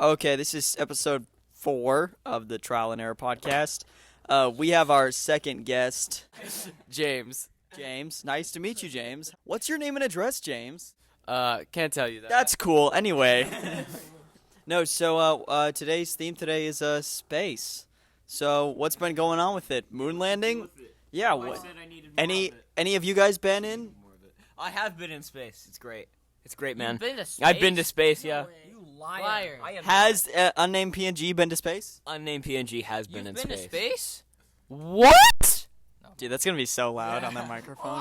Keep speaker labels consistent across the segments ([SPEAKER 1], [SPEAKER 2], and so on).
[SPEAKER 1] Okay, this is episode 4 of the Trial and Error podcast. We have our second guest,
[SPEAKER 2] James.
[SPEAKER 1] James. Nice to meet you, James. What's your name and address, James?
[SPEAKER 2] Can't tell you that.
[SPEAKER 1] That's cool. Anyway. No, so today's theme today is space. So what's been going on with it? Moon landing? Yeah. Any of you guys been in?
[SPEAKER 3] I have been in space. It's great. It's great, man.
[SPEAKER 4] You've been to space?
[SPEAKER 3] I've been to space, yeah.
[SPEAKER 4] You liar.
[SPEAKER 3] I have
[SPEAKER 1] Has unnamed PNG been to space?
[SPEAKER 3] unnamed PNG has been
[SPEAKER 4] You've
[SPEAKER 3] in
[SPEAKER 4] been
[SPEAKER 3] space.
[SPEAKER 4] to space?
[SPEAKER 3] What?
[SPEAKER 1] Dude, that's gonna be so loud on that microphone.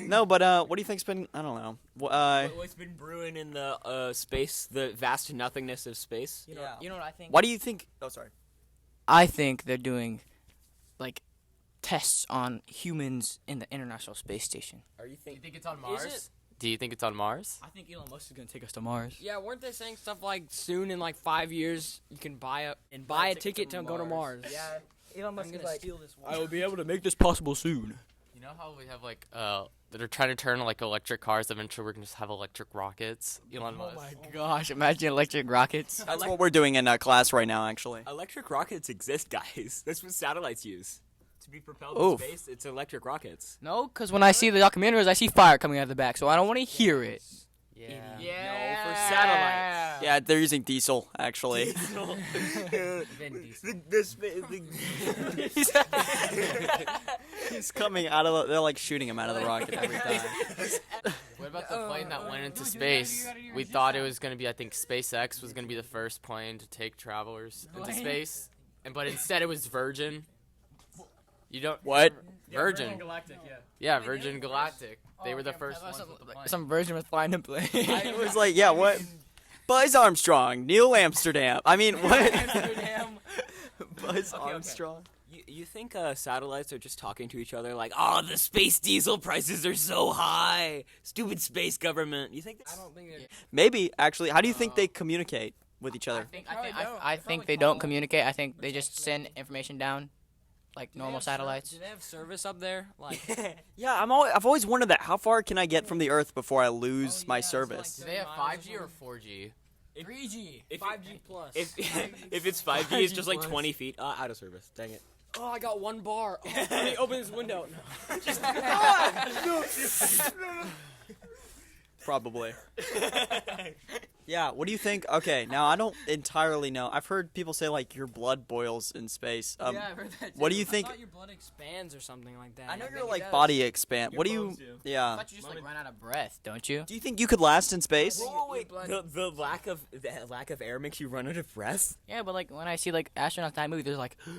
[SPEAKER 1] No, but what do you think's been? I don't know.
[SPEAKER 3] What's been brewing in the space, the vast nothingness of space?
[SPEAKER 4] You know what I think?
[SPEAKER 1] Why do you think? Oh, sorry.
[SPEAKER 4] I think they're doing, like, tests on humans in the International Space Station.
[SPEAKER 3] Are you
[SPEAKER 2] You
[SPEAKER 3] think?
[SPEAKER 2] think it's on Mars?
[SPEAKER 4] it?
[SPEAKER 2] Do you think it's on Mars?
[SPEAKER 4] I think Elon Musk is going to take us to Mars.
[SPEAKER 5] Yeah, weren't they saying stuff like soon in like 5 years you can buy a ticket to go to Mars?
[SPEAKER 4] Yeah, Elon Musk
[SPEAKER 5] I'm
[SPEAKER 4] is
[SPEAKER 5] gonna
[SPEAKER 4] going to
[SPEAKER 5] steal
[SPEAKER 4] this
[SPEAKER 5] one.
[SPEAKER 4] will be able to make this possible soon.
[SPEAKER 2] You know how we have like that are trying to turn like electric cars. Eventually, we're gonna just have electric rockets. Elon
[SPEAKER 4] Oh
[SPEAKER 2] Musk.
[SPEAKER 4] my gosh, imagine electric rockets.
[SPEAKER 1] That's what we're doing in class right now, actually.
[SPEAKER 3] Electric rockets exist, guys. That's what satellites use. To be propelled
[SPEAKER 1] Oof.
[SPEAKER 3] in space, it's electric rockets.
[SPEAKER 4] No, because when I see the documentaries, I see fire coming out of the back, so I don't want to hear it.
[SPEAKER 2] Yeah.
[SPEAKER 3] No, for satellites.
[SPEAKER 1] Yeah, they're using diesel, actually. He's coming out of they're like shooting him out of the rocket every time.
[SPEAKER 2] What about the plane that went into space? We thought it was gonna be. I think SpaceX was gonna be the first plane to take travelers into space, but instead it was Virgin. You don't
[SPEAKER 1] What?
[SPEAKER 2] Virgin?
[SPEAKER 5] Galactic, yeah.
[SPEAKER 2] Yeah, Virgin Galactic. They were the first ones. with the plane.
[SPEAKER 4] Some version was flying a plane.
[SPEAKER 1] It was like, yeah, what? Buzz Armstrong, Neil Amsterdam. I mean, what? Buzz Armstrong.
[SPEAKER 3] You think satellites are just talking to each other like, oh, the space diesel prices are so high. Stupid space government. You think that's...
[SPEAKER 5] I don't think they're.
[SPEAKER 1] Maybe, actually. How do you think they communicate with each other?
[SPEAKER 4] I think they don't communicate. I think they just send information down, like normal satellites.
[SPEAKER 5] Do they have service up there? Like,
[SPEAKER 1] Yeah, I've always wondered that. How far can I get from the Earth before I lose my service?
[SPEAKER 2] Do they have 5G or 4G?
[SPEAKER 5] 3G,
[SPEAKER 3] If-
[SPEAKER 5] 5G plus.
[SPEAKER 3] If it's 5G, it's just like 20 feet out of service. Dang it.
[SPEAKER 5] Oh, I got one bar. Oh, let me open this window.
[SPEAKER 1] Probably. Yeah, what do you think? Okay, now I don't entirely know. I've heard people say like your blood boils in space.
[SPEAKER 5] Yeah, I've heard that
[SPEAKER 1] what
[SPEAKER 5] too.
[SPEAKER 1] do you think?
[SPEAKER 5] I thought your blood expands or something like that.
[SPEAKER 1] I know
[SPEAKER 5] think
[SPEAKER 1] your
[SPEAKER 5] it
[SPEAKER 1] like
[SPEAKER 5] does.
[SPEAKER 1] body expand. What do you?
[SPEAKER 3] bones do.
[SPEAKER 4] I
[SPEAKER 1] Yeah.
[SPEAKER 4] thought you just like run out of breath, don't you?
[SPEAKER 1] Do you think you could last in space?
[SPEAKER 5] Whoa, wait,
[SPEAKER 3] The lack of air makes you run out of breath.
[SPEAKER 4] Yeah, but like when I see like astronauts that movie, they're like,
[SPEAKER 5] Yeah,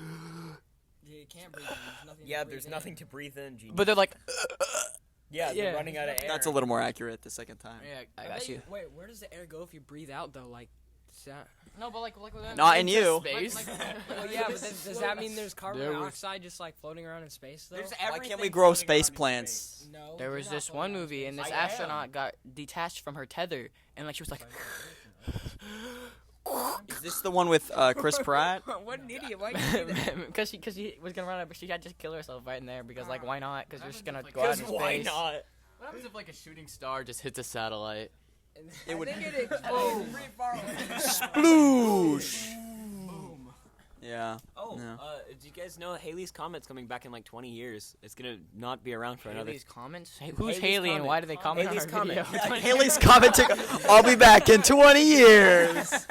[SPEAKER 5] you can't breathe in. There's nothing
[SPEAKER 3] Yeah,
[SPEAKER 5] to
[SPEAKER 3] there's
[SPEAKER 5] breathe
[SPEAKER 3] nothing to breathe in. Genius.
[SPEAKER 4] but they're like,
[SPEAKER 3] yeah,
[SPEAKER 4] yeah.
[SPEAKER 3] they're running out of air.
[SPEAKER 1] That's a little more accurate the second time.
[SPEAKER 4] yeah, I
[SPEAKER 5] in.
[SPEAKER 4] got you.
[SPEAKER 5] Wait, where does the air go if you breathe out though? Like, does that...
[SPEAKER 4] No, but like
[SPEAKER 1] Not in you.
[SPEAKER 2] Space.
[SPEAKER 5] Well, yeah, but then, does that mean there's carbon
[SPEAKER 4] There was-
[SPEAKER 5] dioxide just like floating around in space though?
[SPEAKER 1] Why can't we grow space plants?
[SPEAKER 5] No.
[SPEAKER 4] there
[SPEAKER 5] they're
[SPEAKER 4] was
[SPEAKER 5] not
[SPEAKER 4] this
[SPEAKER 5] floating
[SPEAKER 4] one
[SPEAKER 5] around in
[SPEAKER 4] movie, and
[SPEAKER 5] space.
[SPEAKER 4] this astronaut got detached from her tether, and like she was like,
[SPEAKER 1] Is this the one with Chris Pratt?
[SPEAKER 5] What an idiot! Why can't you do that?
[SPEAKER 4] because she was gonna run out, but she had to just kill herself right in there because like why not? Because you're just gonna go out in
[SPEAKER 3] why
[SPEAKER 4] space.
[SPEAKER 3] not?
[SPEAKER 2] What happens if like a shooting star just hits a satellite?
[SPEAKER 1] It would-
[SPEAKER 5] I think it explodes pretty far away.
[SPEAKER 1] Sploosh. Yeah.
[SPEAKER 3] Oh,
[SPEAKER 1] No.
[SPEAKER 3] do you guys know Haley's Comet's coming back in like 20 years? It's gonna not be around for another.
[SPEAKER 4] Haley's comments? Who's
[SPEAKER 3] Haley's
[SPEAKER 4] Haley and
[SPEAKER 3] Comet.
[SPEAKER 4] why do they comment
[SPEAKER 3] Haley's
[SPEAKER 4] on our video?
[SPEAKER 3] Comet.
[SPEAKER 1] Haley's commenting. I'll be back in 20 years.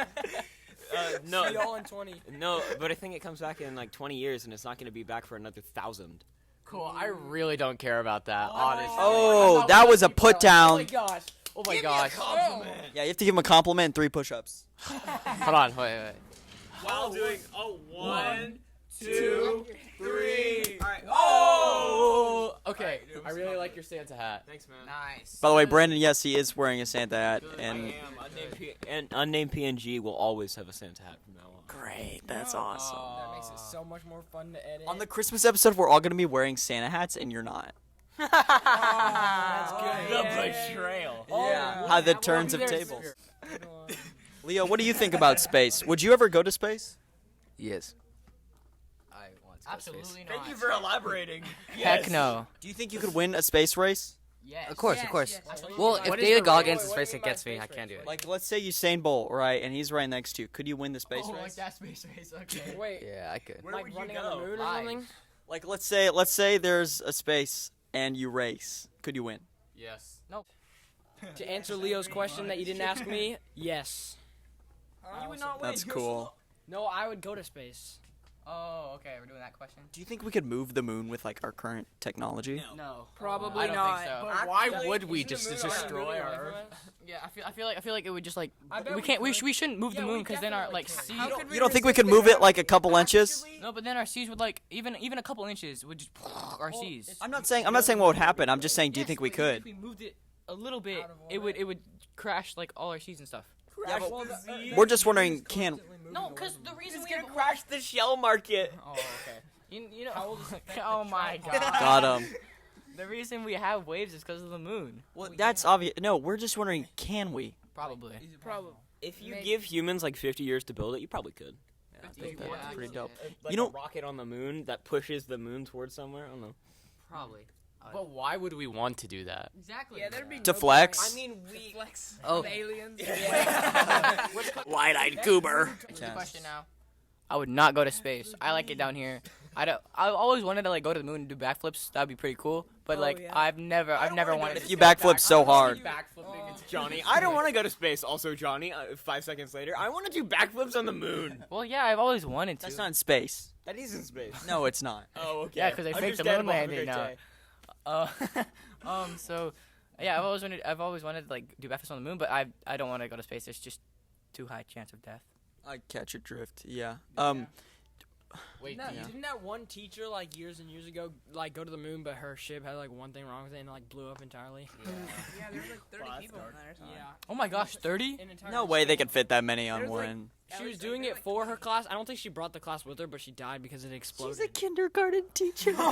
[SPEAKER 3] No,
[SPEAKER 5] See y'all in 20.
[SPEAKER 3] no, but I think it comes back in like 20 years, and it's not gonna be back for another 1,000.
[SPEAKER 2] Cool. I really don't care about that. Honestly.
[SPEAKER 1] Oh, that was a put
[SPEAKER 5] Oh my
[SPEAKER 1] down.
[SPEAKER 5] gosh.
[SPEAKER 2] Oh my gosh.
[SPEAKER 1] Yeah, you have to give him a compliment and 3 push-ups.
[SPEAKER 2] Hold on. Wait.
[SPEAKER 3] While doing 1, 2, 3. Alright.
[SPEAKER 2] Oh. Okay. I really like your Santa hat.
[SPEAKER 3] Thanks, man.
[SPEAKER 4] Nice.
[SPEAKER 1] By the way, Brandon, yes, he is wearing a Santa hat,
[SPEAKER 3] I
[SPEAKER 1] and
[SPEAKER 3] am. Unnamed PNG will always have a Santa hat from now on.
[SPEAKER 1] great, that's awesome.
[SPEAKER 5] That makes it so much more fun to edit.
[SPEAKER 1] On the Christmas episode, we're all gonna be wearing Santa hats, and you're not.
[SPEAKER 5] That's good.
[SPEAKER 3] The betrayal.
[SPEAKER 1] Yeah. How the turns of tables. Leo, what do you think about space? Would you ever go to space?
[SPEAKER 2] Yes. I want to.
[SPEAKER 4] Absolutely not.
[SPEAKER 3] Thank you for elaborating.
[SPEAKER 4] Heck no.
[SPEAKER 1] Do you think you could win a space race?
[SPEAKER 5] Yes.
[SPEAKER 4] Of course.
[SPEAKER 5] Yes.
[SPEAKER 4] Well,
[SPEAKER 2] What
[SPEAKER 4] if
[SPEAKER 2] is
[SPEAKER 4] David
[SPEAKER 2] the
[SPEAKER 4] Goggins'
[SPEAKER 5] race?
[SPEAKER 4] race
[SPEAKER 5] What do you mean
[SPEAKER 4] against
[SPEAKER 5] by
[SPEAKER 4] me, I
[SPEAKER 5] space
[SPEAKER 4] can't do
[SPEAKER 5] race?
[SPEAKER 4] it.
[SPEAKER 1] Like, let's say Usain Bolt, right, and he's right next to you. Could you win the space race?
[SPEAKER 2] that space race. Okay.
[SPEAKER 5] Wait,
[SPEAKER 4] Yeah, I could.
[SPEAKER 3] Where
[SPEAKER 5] like
[SPEAKER 3] would you
[SPEAKER 5] running
[SPEAKER 3] go?
[SPEAKER 5] on the moon or
[SPEAKER 2] Live.
[SPEAKER 5] something?
[SPEAKER 1] Like, let's say there's a space and you race. Could you win?
[SPEAKER 2] Yes.
[SPEAKER 5] To answer Leo's question that you didn't ask me, yes.
[SPEAKER 3] You would not win.
[SPEAKER 1] That's
[SPEAKER 3] You're
[SPEAKER 1] cool.
[SPEAKER 5] No, I would go to space.
[SPEAKER 4] Oh, okay. We're doing that question.
[SPEAKER 1] Do you think we could move the moon with like our current technology?
[SPEAKER 4] No.
[SPEAKER 6] Probably
[SPEAKER 4] I don't
[SPEAKER 6] not.
[SPEAKER 4] think so.
[SPEAKER 2] But why
[SPEAKER 3] Actually,
[SPEAKER 2] would we
[SPEAKER 5] Isn't the
[SPEAKER 2] just
[SPEAKER 5] moon already
[SPEAKER 2] destroy
[SPEAKER 5] moving
[SPEAKER 2] our
[SPEAKER 5] away from
[SPEAKER 2] Earth?
[SPEAKER 5] us?
[SPEAKER 4] Yeah, I feel like it would just like
[SPEAKER 5] I bet
[SPEAKER 4] we
[SPEAKER 5] we
[SPEAKER 4] can't we,
[SPEAKER 5] could.
[SPEAKER 4] we shouldn't move the
[SPEAKER 5] Yeah,
[SPEAKER 4] moon
[SPEAKER 5] we
[SPEAKER 4] because then our
[SPEAKER 5] definitely
[SPEAKER 4] like
[SPEAKER 5] can.
[SPEAKER 4] seas.
[SPEAKER 6] How could we
[SPEAKER 1] You don't think we
[SPEAKER 6] resist
[SPEAKER 1] could move
[SPEAKER 6] the
[SPEAKER 1] it like a couple inches?
[SPEAKER 4] No, but then our seas would like even a couple inches would just our seas.
[SPEAKER 1] I'm not saying what would happen. I'm just saying, do you
[SPEAKER 4] Yes,
[SPEAKER 1] think we
[SPEAKER 4] but
[SPEAKER 1] could?
[SPEAKER 4] If we moved it a little bit,
[SPEAKER 5] Out of
[SPEAKER 4] it would crash like all our seas and stuff.
[SPEAKER 3] Yeah, but
[SPEAKER 1] We're just wondering, can
[SPEAKER 4] No, because the reason
[SPEAKER 3] it's
[SPEAKER 4] we
[SPEAKER 3] gonna crash the shell market.
[SPEAKER 4] Oh, okay. You know. Oh my god.
[SPEAKER 1] got him?
[SPEAKER 4] The reason we have waves is because of the moon.
[SPEAKER 1] Well, that's obvious. No, we're just wondering, can we?
[SPEAKER 4] Probably.
[SPEAKER 6] Probably.
[SPEAKER 3] If you give humans like 50 years to build it, you probably could.
[SPEAKER 1] I think that's
[SPEAKER 4] Yeah.
[SPEAKER 1] pretty dope.
[SPEAKER 3] Like
[SPEAKER 1] You know-
[SPEAKER 3] a rocket on the moon that pushes the moon towards somewhere. I don't know.
[SPEAKER 4] Probably.
[SPEAKER 2] But why would we want to do that?
[SPEAKER 4] Exactly.
[SPEAKER 6] Yeah, there'd be
[SPEAKER 1] To
[SPEAKER 6] no
[SPEAKER 1] flex?
[SPEAKER 6] point.
[SPEAKER 3] I mean, we.
[SPEAKER 6] Flex.
[SPEAKER 4] Oh.
[SPEAKER 6] Aliens.
[SPEAKER 1] Wide-eyed goober.
[SPEAKER 4] Answer the question now. I would not go to space. I like it down here. I've always wanted to like go to the moon and do backflips. That'd be pretty cool. But
[SPEAKER 6] Oh,
[SPEAKER 4] like
[SPEAKER 6] yeah.
[SPEAKER 4] I've never wanted
[SPEAKER 1] If
[SPEAKER 4] to.
[SPEAKER 1] you backflip so hard.
[SPEAKER 3] Backflipping, it's Johnny. I don't want to go to space. Also, Johnny. 5 seconds later, I want to do backflips on the moon.
[SPEAKER 4] Well, yeah, I've always wanted to.
[SPEAKER 1] That's not in space.
[SPEAKER 3] That is in space.
[SPEAKER 1] No, it's not.
[SPEAKER 3] Oh, okay.
[SPEAKER 4] Yeah, 'cause they faked the moon
[SPEAKER 3] Understandable. Have a
[SPEAKER 4] landing
[SPEAKER 3] great
[SPEAKER 4] now.
[SPEAKER 3] day.
[SPEAKER 4] So, yeah, I've always wanted to like do backflips on the moon, but I don't want to go to space. There's just too high chance of death.
[SPEAKER 1] I catch your drift. Yeah.
[SPEAKER 2] Wait,
[SPEAKER 5] No,
[SPEAKER 2] do you-
[SPEAKER 5] didn't that one teacher like years and years ago like go to the moon, but her ship had like one thing wrong with it and like blew up entirely?
[SPEAKER 6] Yeah, there's like 30 people in there or something.
[SPEAKER 5] Yeah.
[SPEAKER 4] Oh my gosh, 30?
[SPEAKER 5] An entire
[SPEAKER 1] No way they
[SPEAKER 5] school.
[SPEAKER 1] could fit that many on
[SPEAKER 6] There's, like,
[SPEAKER 1] one.
[SPEAKER 5] She was doing it for her class. I don't think she brought the class with her, but she died because it exploded.
[SPEAKER 1] kindergarten teacher.
[SPEAKER 4] I'm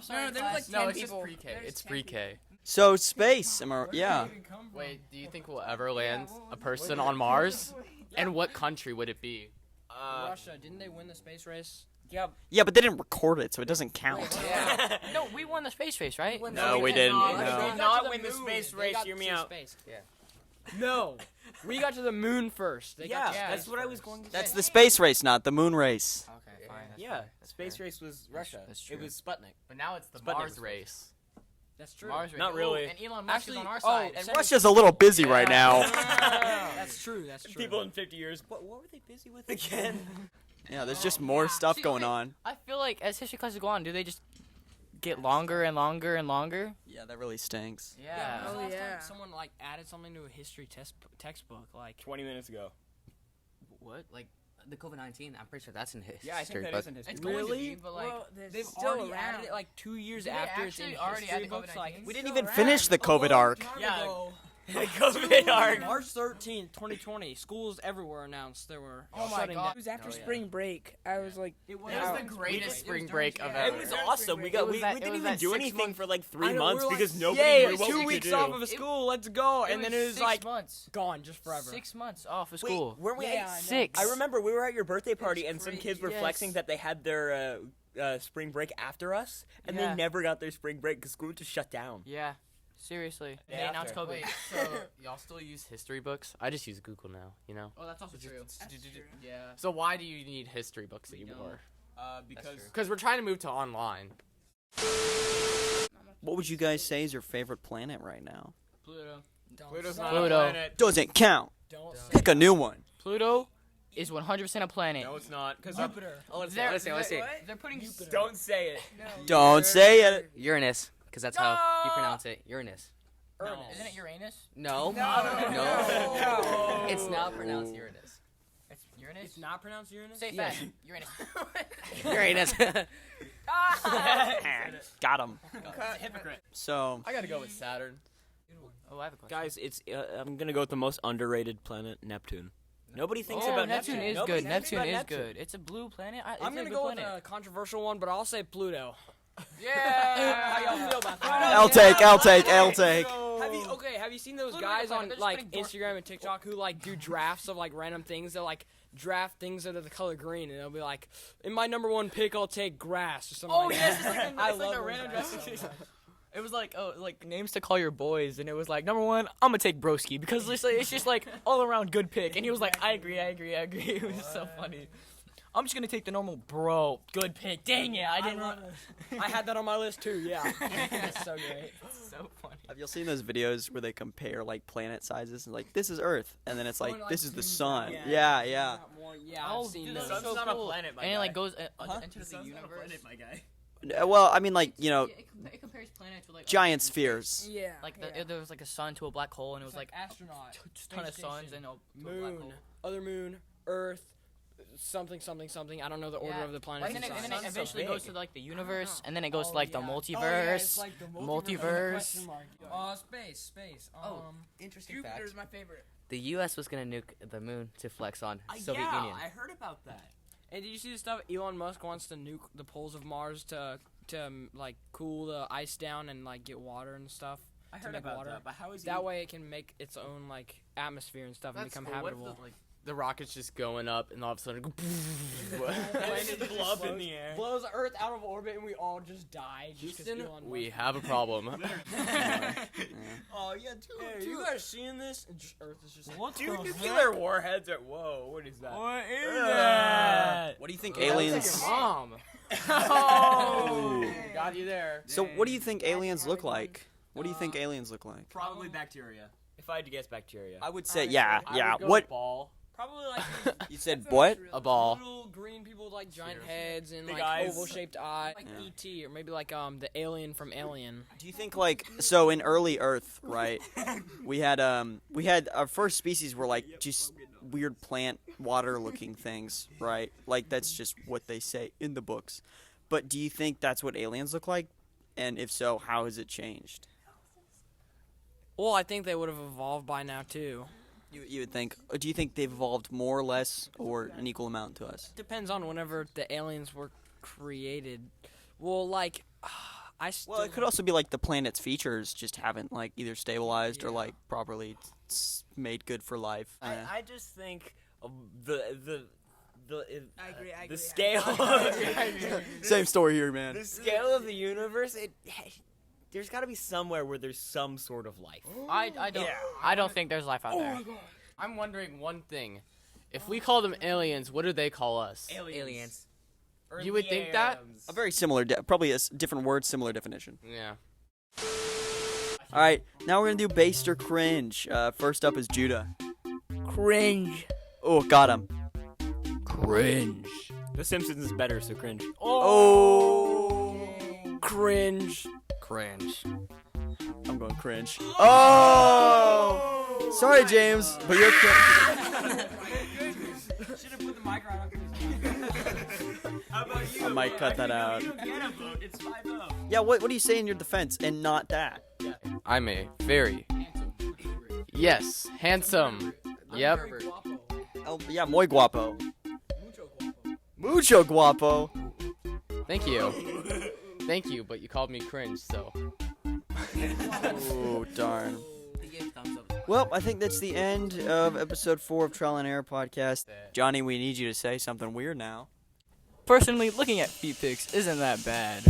[SPEAKER 6] No, there's like 10
[SPEAKER 2] no, it's just
[SPEAKER 6] people.
[SPEAKER 2] pre-K.
[SPEAKER 6] There's
[SPEAKER 2] It's
[SPEAKER 6] 10
[SPEAKER 2] pre-K.
[SPEAKER 1] So space. Yeah.
[SPEAKER 2] Wait, do you think we'll ever land a person on Mars? And what country would it be?
[SPEAKER 5] Russia, didn't they win the space race?
[SPEAKER 1] Yeah, but they didn't record it, so it doesn't count.
[SPEAKER 4] No, we won the space race, right?
[SPEAKER 1] No, we didn't.
[SPEAKER 3] They
[SPEAKER 1] No.
[SPEAKER 3] did not win the space race. Hear me out.
[SPEAKER 5] Yeah. No, we got to the moon first. They got to
[SPEAKER 3] Yeah, that's
[SPEAKER 5] space
[SPEAKER 3] what I was
[SPEAKER 5] first.
[SPEAKER 3] going to say.
[SPEAKER 1] That's the space race, not the moon race.
[SPEAKER 4] Okay, fine.
[SPEAKER 3] Yeah, space race was Russia.
[SPEAKER 4] that's
[SPEAKER 3] It
[SPEAKER 4] true.
[SPEAKER 3] was Sputnik.
[SPEAKER 2] But now it's the
[SPEAKER 3] Sputnik
[SPEAKER 2] Mars
[SPEAKER 3] was
[SPEAKER 2] race.
[SPEAKER 5] That's true.
[SPEAKER 2] Mars race.
[SPEAKER 3] Not really.
[SPEAKER 2] Ooh, and Elon Musk
[SPEAKER 5] Actually,
[SPEAKER 2] is on our
[SPEAKER 5] oh,
[SPEAKER 2] side.
[SPEAKER 5] and
[SPEAKER 1] Russia's a little busy right now.
[SPEAKER 5] That's true. That's true.
[SPEAKER 3] People in 50 years. What were they busy with again?
[SPEAKER 1] Yeah, there's just more stuff
[SPEAKER 4] See,
[SPEAKER 1] going
[SPEAKER 4] okay.
[SPEAKER 1] on.
[SPEAKER 4] I feel like as history classes go on, do they just get longer and longer and longer?
[SPEAKER 1] Yeah, that really stinks.
[SPEAKER 5] Yeah.
[SPEAKER 4] Yeah.
[SPEAKER 5] When was the
[SPEAKER 6] Oh,
[SPEAKER 5] last time
[SPEAKER 6] yeah.
[SPEAKER 5] someone like added something to a history textbook? Like
[SPEAKER 3] 20 minutes ago.
[SPEAKER 4] What? Like the COVID-19? I'm pretty sure that's in history.
[SPEAKER 3] Yeah, I think that is in history.
[SPEAKER 2] It's going to
[SPEAKER 5] Really?
[SPEAKER 2] be, but like,
[SPEAKER 6] Well, they're
[SPEAKER 5] they've
[SPEAKER 6] still
[SPEAKER 5] already
[SPEAKER 6] around.
[SPEAKER 5] added it like 2 years
[SPEAKER 2] Did they
[SPEAKER 5] after it's in
[SPEAKER 2] actually already
[SPEAKER 5] history
[SPEAKER 2] add
[SPEAKER 5] books.
[SPEAKER 2] COVID-19?
[SPEAKER 5] Like
[SPEAKER 1] We
[SPEAKER 6] Still
[SPEAKER 1] didn't even
[SPEAKER 6] around.
[SPEAKER 1] finish the COVID arc.
[SPEAKER 3] Yeah. COVID arc.
[SPEAKER 5] March 13th, 2020. Schools everywhere announced there were
[SPEAKER 2] Oh my
[SPEAKER 5] shutting
[SPEAKER 2] God.
[SPEAKER 5] down.
[SPEAKER 6] It was after
[SPEAKER 3] Oh, yeah.
[SPEAKER 6] spring break. I was like,
[SPEAKER 5] It was,
[SPEAKER 2] it was the greatest spring break of
[SPEAKER 6] yeah.
[SPEAKER 3] It
[SPEAKER 2] ever.
[SPEAKER 3] was awesome. We got
[SPEAKER 4] It was
[SPEAKER 3] we,
[SPEAKER 4] that-
[SPEAKER 3] we
[SPEAKER 4] it
[SPEAKER 3] didn't
[SPEAKER 4] was
[SPEAKER 3] even
[SPEAKER 4] that
[SPEAKER 3] do
[SPEAKER 4] 6
[SPEAKER 3] anything
[SPEAKER 4] month-
[SPEAKER 3] for like
[SPEAKER 5] I
[SPEAKER 3] 3
[SPEAKER 5] know, we
[SPEAKER 3] months
[SPEAKER 5] were like,
[SPEAKER 3] because nobody
[SPEAKER 5] yay,
[SPEAKER 3] knew what
[SPEAKER 5] 2
[SPEAKER 3] we
[SPEAKER 5] weeks
[SPEAKER 3] could do.
[SPEAKER 5] off of school, let's go. And then it was
[SPEAKER 4] 6
[SPEAKER 5] like
[SPEAKER 4] months.
[SPEAKER 5] gone just forever.
[SPEAKER 4] 6 months off of
[SPEAKER 3] Wait,
[SPEAKER 4] school.
[SPEAKER 3] weren't we?
[SPEAKER 6] Yeah, I know.
[SPEAKER 4] 6.
[SPEAKER 3] I remember we were at your birthday party and some
[SPEAKER 6] crazy.
[SPEAKER 3] kids were
[SPEAKER 4] Yes.
[SPEAKER 3] flexing that they had their spring break after us, and
[SPEAKER 4] Yeah.
[SPEAKER 3] they never got their spring break because school just shut down.
[SPEAKER 4] Yeah. Seriously. They
[SPEAKER 3] Yeah.
[SPEAKER 4] announced COVID.
[SPEAKER 2] Wait, so y'all still use history books? I just use Google now, you know?
[SPEAKER 4] Oh, that's also true.
[SPEAKER 2] Yeah. So why do you need history books anymore?
[SPEAKER 3] Because
[SPEAKER 2] Because we're trying to move to online.
[SPEAKER 1] What would you guys say is your favorite planet right now?
[SPEAKER 4] Pluto.
[SPEAKER 3] Pluto's
[SPEAKER 5] say
[SPEAKER 3] not
[SPEAKER 4] Pluto.
[SPEAKER 3] a planet.
[SPEAKER 1] Doesn't count.
[SPEAKER 5] Don't say
[SPEAKER 1] Pick a new one.
[SPEAKER 4] Pluto is 100% a planet.
[SPEAKER 3] No, it's not. Because
[SPEAKER 5] Jupiter.
[SPEAKER 3] let's
[SPEAKER 4] They're-
[SPEAKER 3] let's see.
[SPEAKER 6] What?
[SPEAKER 4] They're putting
[SPEAKER 3] Don't say it.
[SPEAKER 1] Don't say it.
[SPEAKER 4] Uranus, because that's how you pronounce it. Uranus.
[SPEAKER 5] Isn't
[SPEAKER 4] it Uranus?
[SPEAKER 5] No.
[SPEAKER 4] No.
[SPEAKER 6] No.
[SPEAKER 4] It's not pronounced Uranus. It's Uranus?
[SPEAKER 5] It's not pronounced Uranus?
[SPEAKER 4] Say it fast. Uranus.
[SPEAKER 7] Uranus.
[SPEAKER 1] Got him.
[SPEAKER 2] Hypocrite.
[SPEAKER 1] So,
[SPEAKER 2] I gotta go with Saturn.
[SPEAKER 4] Oh, I have a question.
[SPEAKER 3] Guys, it's I'm gonna go with the most underrated planet, Neptune. Nobody thinks
[SPEAKER 4] Oh,
[SPEAKER 3] about
[SPEAKER 4] Neptune is
[SPEAKER 3] Nobody
[SPEAKER 4] good.
[SPEAKER 3] thinks
[SPEAKER 4] Neptune
[SPEAKER 3] about
[SPEAKER 4] is
[SPEAKER 3] Neptune.
[SPEAKER 4] good. It's a blue planet. It's
[SPEAKER 5] I'm
[SPEAKER 4] a
[SPEAKER 5] gonna
[SPEAKER 4] good
[SPEAKER 5] go with
[SPEAKER 4] planet.
[SPEAKER 5] a controversial one, but I'll say Pluto.
[SPEAKER 4] Yeah.
[SPEAKER 5] How y'all feel about that?
[SPEAKER 1] I'll take.
[SPEAKER 5] Have you seen those
[SPEAKER 4] Pluto
[SPEAKER 5] guys
[SPEAKER 4] is like-
[SPEAKER 5] on
[SPEAKER 4] they're just
[SPEAKER 5] like
[SPEAKER 4] putting dwarf-
[SPEAKER 5] Instagram and TikTok who like do drafts of like random things? They'll like draft things that are the color green, and they'll be like, "In my number one pick, I'll take grass" or something.
[SPEAKER 4] Oh
[SPEAKER 5] like
[SPEAKER 4] yes,
[SPEAKER 5] that.
[SPEAKER 4] it's like
[SPEAKER 5] I
[SPEAKER 4] it's like
[SPEAKER 5] love
[SPEAKER 4] a
[SPEAKER 5] those
[SPEAKER 4] random
[SPEAKER 5] guys.
[SPEAKER 4] dressing. It was like, oh, like names to call your boys, and it was like, number one, I'm gonna take Broski because it's just like all around good pick, and he was like, I agree. It was so funny. I'm just gonna take the normal bro, good pick. Dang it, I didn't.
[SPEAKER 5] I had that on my list too. Yeah, that's so great.
[SPEAKER 4] It's so funny.
[SPEAKER 1] Have you seen those videos where they compare like planet sizes and like this is Earth and then it's like this is the sun? Yeah.
[SPEAKER 5] Yeah,
[SPEAKER 4] Oh,
[SPEAKER 5] I've seen
[SPEAKER 4] dude,
[SPEAKER 5] those.
[SPEAKER 4] that's so
[SPEAKER 2] Sun's not a
[SPEAKER 4] cool.
[SPEAKER 2] planet, my
[SPEAKER 4] and it
[SPEAKER 2] guy.
[SPEAKER 4] like goes into the universe.
[SPEAKER 8] my guy.
[SPEAKER 1] Well, I mean, like
[SPEAKER 4] It compares planets with like
[SPEAKER 1] giant spheres.
[SPEAKER 6] Yeah.
[SPEAKER 4] Like there was like a sun to a black hole, and it was like
[SPEAKER 5] astronaut,
[SPEAKER 4] a ton of suns and a black
[SPEAKER 5] moon,
[SPEAKER 4] hole.
[SPEAKER 5] other moon, Earth, something. I don't know the order of the planets.
[SPEAKER 4] And then
[SPEAKER 5] and
[SPEAKER 4] it
[SPEAKER 5] signs.
[SPEAKER 4] eventually goes to like the universe, and then it goes to
[SPEAKER 5] Oh,
[SPEAKER 4] like the
[SPEAKER 5] yeah.
[SPEAKER 4] multiverse.
[SPEAKER 5] Oh, yeah, it's like the
[SPEAKER 4] multiverse.
[SPEAKER 5] Space.
[SPEAKER 7] Interesting
[SPEAKER 6] Jupiter's my favorite.
[SPEAKER 7] The U.S. was gonna nuke the moon to flex on Soviet Union.
[SPEAKER 8] I heard about that.
[SPEAKER 5] And did you see the stuff? Elon Musk wants to nuke the poles of Mars to like cool the ice down and like get water and stuff.
[SPEAKER 8] I
[SPEAKER 5] to
[SPEAKER 8] heard
[SPEAKER 5] make
[SPEAKER 8] about
[SPEAKER 5] water.
[SPEAKER 8] that, but how is
[SPEAKER 5] That way it can make its own like atmosphere and stuff and become habitable.
[SPEAKER 2] The rocket's just going up, and all of a sudden,
[SPEAKER 8] blow up in the air?
[SPEAKER 5] Blows Earth out of orbit and we all just die. Just 'cause
[SPEAKER 2] Houston,
[SPEAKER 5] Elon
[SPEAKER 2] we
[SPEAKER 5] Musk-
[SPEAKER 2] have a problem.
[SPEAKER 8] Oh yeah,
[SPEAKER 5] Hey, you guys seeing this? And just Earth is just like,
[SPEAKER 8] what? Two nuclear warheads are. Whoa, what is that?
[SPEAKER 5] What is
[SPEAKER 8] that?
[SPEAKER 1] What do you think
[SPEAKER 5] That was like
[SPEAKER 1] aliens?
[SPEAKER 5] your mom.
[SPEAKER 2] Oh, got you there.
[SPEAKER 1] So, what do you think aliens look like? What do you think aliens look like?
[SPEAKER 8] Probably bacteria. If I had to guess, bacteria.
[SPEAKER 1] I would say, yeah.
[SPEAKER 2] I would go
[SPEAKER 1] What
[SPEAKER 2] ball?
[SPEAKER 5] Probably like
[SPEAKER 1] you said? What?
[SPEAKER 2] A ball.
[SPEAKER 5] little green people with like giant heads and
[SPEAKER 8] Big
[SPEAKER 5] like
[SPEAKER 8] eyes.
[SPEAKER 5] oval-shaped eyes, like E.T. or maybe like the alien from Alien.
[SPEAKER 1] Do you think like so in early Earth, right? We had our first species were like just weird plant water looking things, right? Like that's just what they say in the books. But do you think that's what aliens look like? And if so, how has it changed?
[SPEAKER 5] Well, I think they would have evolved by now too.
[SPEAKER 1] You would think. Do you think they've evolved more or less or an equal amount to us?
[SPEAKER 5] Depends on whenever the aliens were created. Well, like I still.
[SPEAKER 1] Well, it could also be like the planet's features just haven't like either stabilized or like properly made good for life.
[SPEAKER 8] I just think the
[SPEAKER 6] I agree.
[SPEAKER 8] the scale
[SPEAKER 1] Same story here, man.
[SPEAKER 8] the scale of the universe. There's got to be somewhere where there's some sort of life.
[SPEAKER 4] I don't think there's life out there.
[SPEAKER 2] I'm wondering one thing. If we call them aliens, what do they call us?
[SPEAKER 7] Aliens.
[SPEAKER 2] You would think that?
[SPEAKER 1] A very similar, probably a different word, similar definition.
[SPEAKER 2] Yeah.
[SPEAKER 1] All right, now we're gonna do based or cringe. First up is Judah.
[SPEAKER 6] Cringe.
[SPEAKER 1] Oh, got him.
[SPEAKER 4] Cringe.
[SPEAKER 8] The Simpsons is better, so cringe.
[SPEAKER 1] Oh,
[SPEAKER 5] cringe.
[SPEAKER 7] Cringe.
[SPEAKER 1] I'm going cringe. Oh, sorry, James, but you're cringe.
[SPEAKER 5] Should have put the mic right up.
[SPEAKER 8] How about you?
[SPEAKER 1] I might cut that out.
[SPEAKER 8] You get a vote. It's 5-0.
[SPEAKER 1] Yeah, what do you say in your defense and not that?
[SPEAKER 2] I'm a very. Yes, handsome. Yep.
[SPEAKER 1] Oh, yeah, muy guapo. Mucho guapo.
[SPEAKER 2] Thank you. Thank you, but you called me cringe, so.
[SPEAKER 1] Oh, darn. Well, I think that's the end of episode 4 of Trial and Error Podcast. Johnny, we need you to say something weird now.
[SPEAKER 4] Personally, looking at feet pics isn't that bad.